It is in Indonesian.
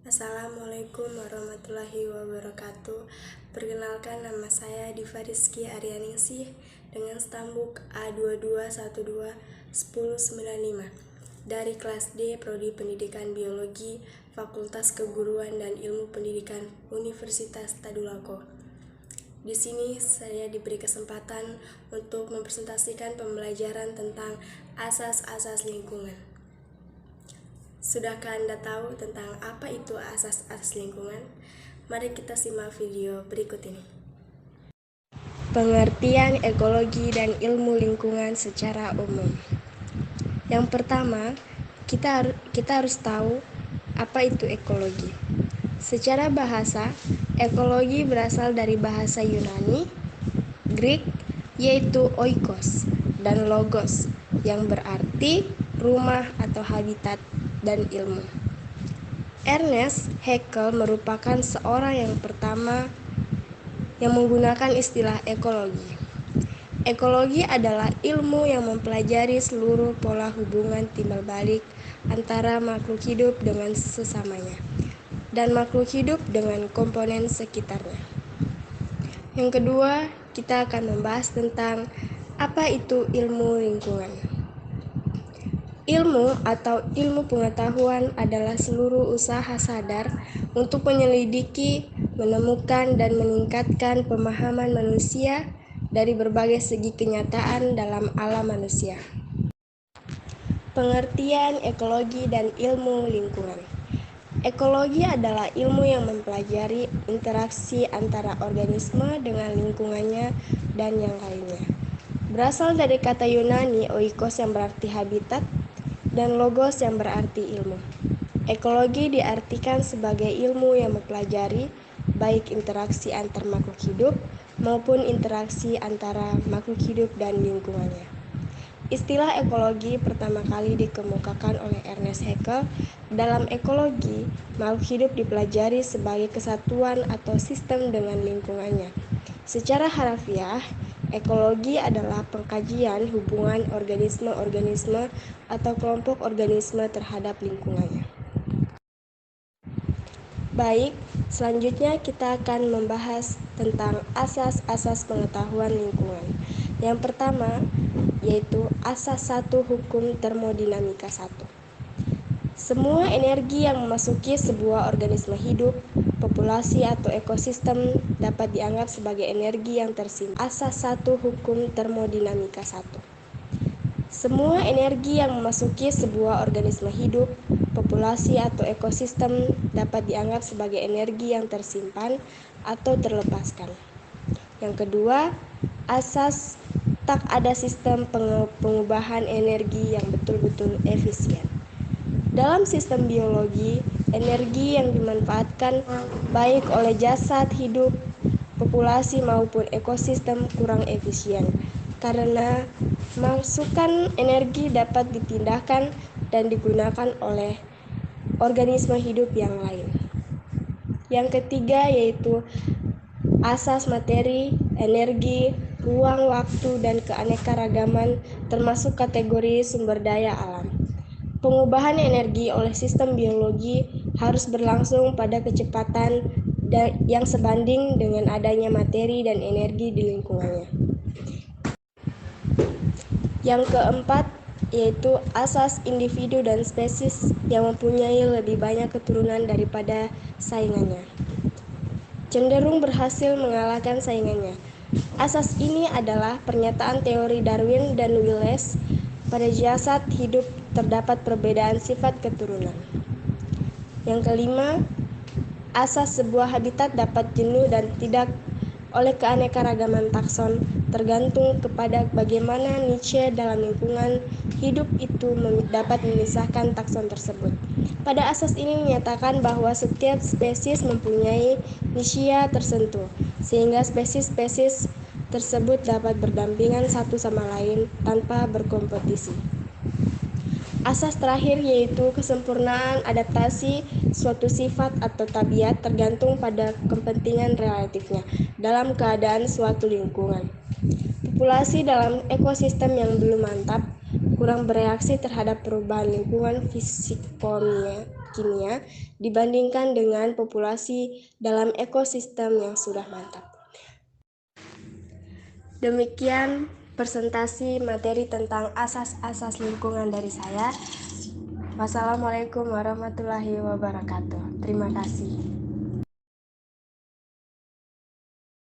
Assalamualaikum warahmatullahi wabarakatuh. Perkenalkan, nama saya Diva Rizky Aryaningsih dengan stambuk A22121095 dari kelas D Prodi Pendidikan Biologi Fakultas Keguruan dan Ilmu Pendidikan Universitas Tadulako. Di sini saya diberi kesempatan untuk mempresentasikan pembelajaran tentang asas-asas lingkungan. Sudahkah Anda tahu tentang apa itu asas-asas lingkungan? Mari kita simak video berikut ini. Pengertian ekologi dan ilmu lingkungan secara umum. Yang pertama, kita harus tahu apa itu ekologi. Secara bahasa, ekologi berasal dari bahasa Yunani, Greek, yaitu oikos, dan logos, yang berarti rumah atau habitat dan ilmu. Ernest Haeckel merupakan seorang yang pertama yang menggunakan istilah ekologi. Ekologi adalah ilmu yang mempelajari seluruh pola hubungan timbal balik antara makhluk hidup dengan sesamanya dan makhluk hidup dengan komponen sekitarnya. Yang kedua, kita akan membahas tentang apa itu ilmu lingkungan. Ilmu atau ilmu pengetahuan adalah seluruh usaha sadar untuk menyelidiki, menemukan, dan meningkatkan pemahaman manusia dari berbagai segi kenyataan dalam alam manusia. Pengertian ekologi dan ilmu lingkungan. Ekologi adalah ilmu yang mempelajari interaksi antara organisme dengan lingkungannya dan yang lainnya. Berasal dari kata Yunani oikos yang berarti habitat dan logos yang berarti ilmu. Ekologi diartikan sebagai ilmu yang mempelajari baik interaksi antar makhluk hidup maupun interaksi antara makhluk hidup dan lingkungannya. Istilah ekologi pertama kali dikemukakan oleh Ernest Haeckel. Dalam ekologi, makhluk hidup dipelajari sebagai kesatuan atau sistem dengan lingkungannya. Secara harfiah, ekologi adalah pengkajian hubungan organisme-organisme atau kelompok organisme terhadap lingkungannya. Baik, selanjutnya kita akan membahas tentang asas-asas pengetahuan lingkungan. Yang pertama, yaitu asas 1 hukum termodinamika 1. Semua energi yang memasuki sebuah organisme hidup, populasi atau ekosistem dapat dianggap sebagai energi yang tersimpan. Asas 1 hukum termodinamika 1. Semua energi yang memasuki sebuah organisme hidup, populasi atau ekosistem dapat dianggap sebagai energi yang tersimpan atau terlepaskan. Yang kedua, asas tak ada sistem pengubahan energi yang betul-betul efisien. Dalam sistem biologi, energi yang dimanfaatkan baik oleh jasad hidup, populasi maupun ekosistem kurang efisien karena masukan energi dapat dipindahkan dan digunakan oleh organisme hidup yang lain. Yang ketiga yaitu asas materi, energi, ruang, waktu, dan keanekaragaman termasuk kategori sumber daya alam. Pengubahan energi oleh sistem biologi harus berlangsung pada kecepatan yang sebanding dengan adanya materi dan energi di lingkungannya. Yang keempat yaitu asas individu dan spesies yang mempunyai lebih banyak keturunan daripada saingannya, cenderung berhasil mengalahkan saingannya. Asas ini adalah pernyataan teori Darwin dan Wallace. Pada jasad hidup terdapat perbedaan sifat keturunan. Yang kelima, asas sebuah habitat dapat jenuh dan tidak oleh keanekaragaman takson, tergantung kepada bagaimana niche dalam lingkungan hidup itu dapat memisahkan takson tersebut. Pada asas ini menyatakan bahwa setiap spesies mempunyai niche tertentu, sehingga spesies-spesies tersebut dapat berdampingan satu sama lain tanpa berkompetisi. Asas terakhir yaitu kesempurnaan adaptasi suatu sifat atau tabiat tergantung pada kepentingan relatifnya dalam keadaan suatu lingkungan. Populasi dalam ekosistem yang belum mantap kurang bereaksi terhadap perubahan lingkungan kimia dibandingkan dengan populasi dalam ekosistem yang sudah mantap. Demikian presentasi materi tentang asas-asas lingkungan dari saya. Wassalamualaikum warahmatullahi wabarakatuh. Terima kasih.